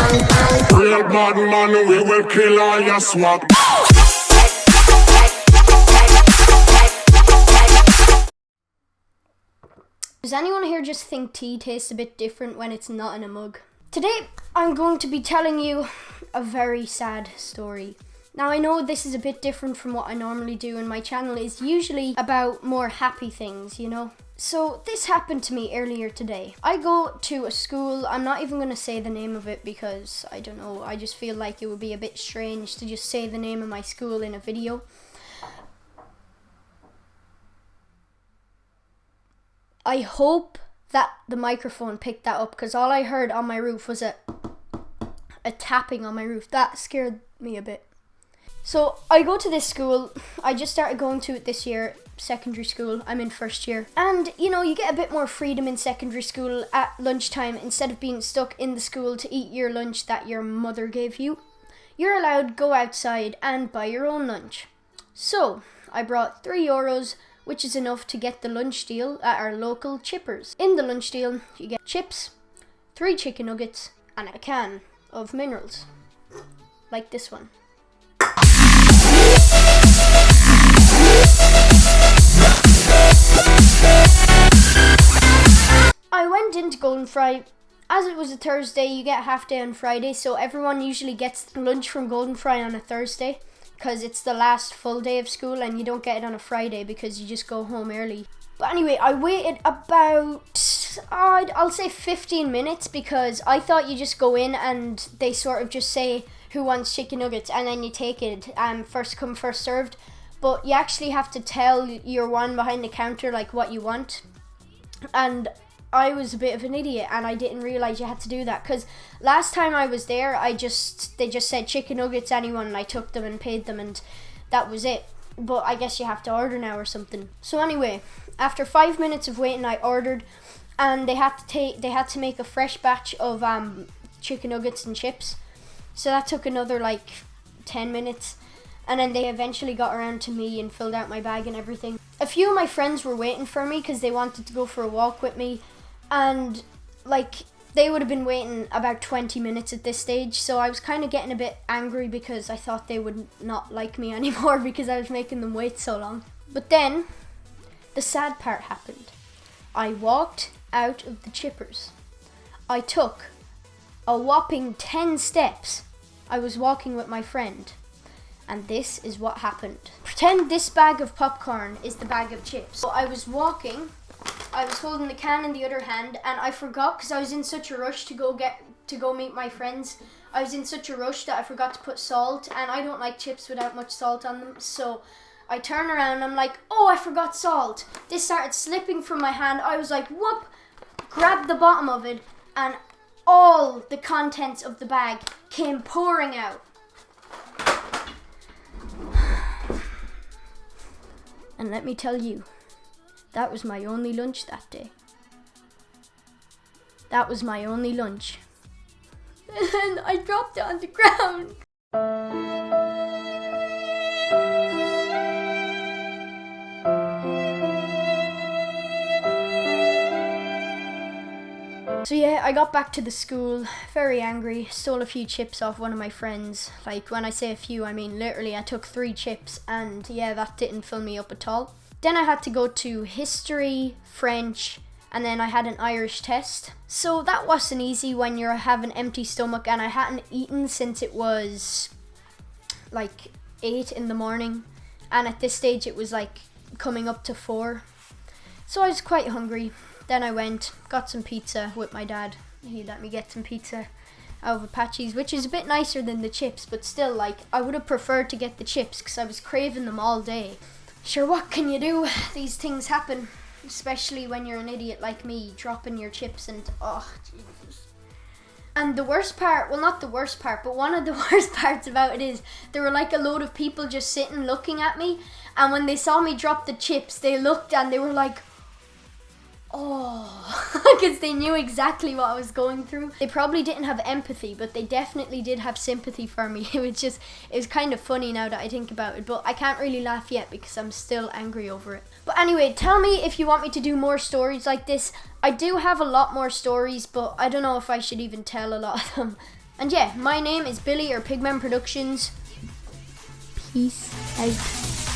Real bad man, we will kill all your swag. Does anyone here just think tea tastes a bit different when it's not in a mug? Today, I'm going to be telling you a very sad story. Now, I know this is a bit different from what I normally do, and my channel is usually about more happy things, you know? So, this happened to me earlier today. I go to a school, I'm not even going to say the name of it because, I don't know, I just feel like it would be a bit strange to just say the name of my school in a video. I hope that the microphone picked that up because all I heard on my roof was a tapping on my roof. That scared me a bit. So I go to this school. I just started going to it this year, secondary school. I'm in first year. And you know, you get a bit more freedom in secondary school at lunchtime. Instead of being stuck in the school to eat your lunch that your mother gave you, you're allowed to go outside and buy your own lunch. So I brought €3, which is enough to get the lunch deal at our local Chippers. In the lunch deal, you get chips, 3 chicken nuggets, and a can of minerals, like this one. I went into Golden Fry. As it was a Thursday, you get half day on Friday, so everyone usually gets lunch from Golden Fry on a Thursday, because it's the last full day of school and you don't get it on a Friday because you just go home early. But anyway, I waited about, I'll say 15 minutes because I thought you just go in and they sort of just say who wants chicken nuggets and then you take it, first come first served. But you actually have to tell your one behind the counter like what you want. And I was a bit of an idiot and I didn't realize you had to do that because last time I was there, they just said chicken nuggets anyone, and I took them and paid them and that was it. But I guess you have to order now or something. So anyway, after 5 minutes of waiting, I ordered, and they had to make a fresh batch of chicken nuggets and chips. So that took another like 10 minutes. And then they eventually got around to me and filled out my bag and everything. A few of my friends were waiting for me because they wanted to go for a walk with me. And like they would have been waiting about 20 minutes at this stage. So I was kind of getting a bit angry because I thought they would not like me anymore because I was making them wait so long. But then the sad part happened. I walked out of the Chippers. I took a whopping 10 steps. I was walking with my friend. And this is what happened. Pretend this bag of popcorn is the bag of chips. So I was walking, I was holding the can in the other hand, and I forgot because I was in such a rush to go meet my friends. I was in such a rush that I forgot to put salt, and I don't like chips without much salt on them. So I turn around and I'm like, oh, I forgot salt. This started slipping from my hand. I was like, whoop, grabbed the bottom of it, and all the contents of the bag came pouring out. And let me tell you, that was my only lunch that day. That was my only lunch. And I dropped it on the ground. So yeah, I got back to the school, very angry, stole a few chips off one of my friends. Like, when I say a few, I mean literally I took 3 chips, and yeah, that didn't fill me up at all. Then I had to go to history, French, and then I had an Irish test. So that wasn't easy when you have an empty stomach, and I hadn't eaten since it was like 8 in the morning. And at this stage it was like coming up to 4. So I was quite hungry. Then I went, got some pizza with my dad. He let me get some pizza out of Apache's, which is a bit nicer than the chips, but still, like, I would have preferred to get the chips because I was craving them all day. Sure, what can you do? These things happen, especially when you're an idiot like me, dropping your chips and, oh, Jesus. And the worst part, well, not the worst part, but one of the worst parts about it is there were like a load of people just sitting looking at me, and when they saw me drop the chips, they looked and they were like, oh, because they knew exactly what I was going through. They probably didn't have empathy, but they definitely did have sympathy for me. It was kind of funny now that I think about it, but I can't really laugh yet because I'm still angry over it. But anyway, tell me if you want me to do more stories like this. I do have a lot more stories, but I don't know if I should even tell a lot of them. And yeah, my name is Billy or Pigman Productions. Peace out.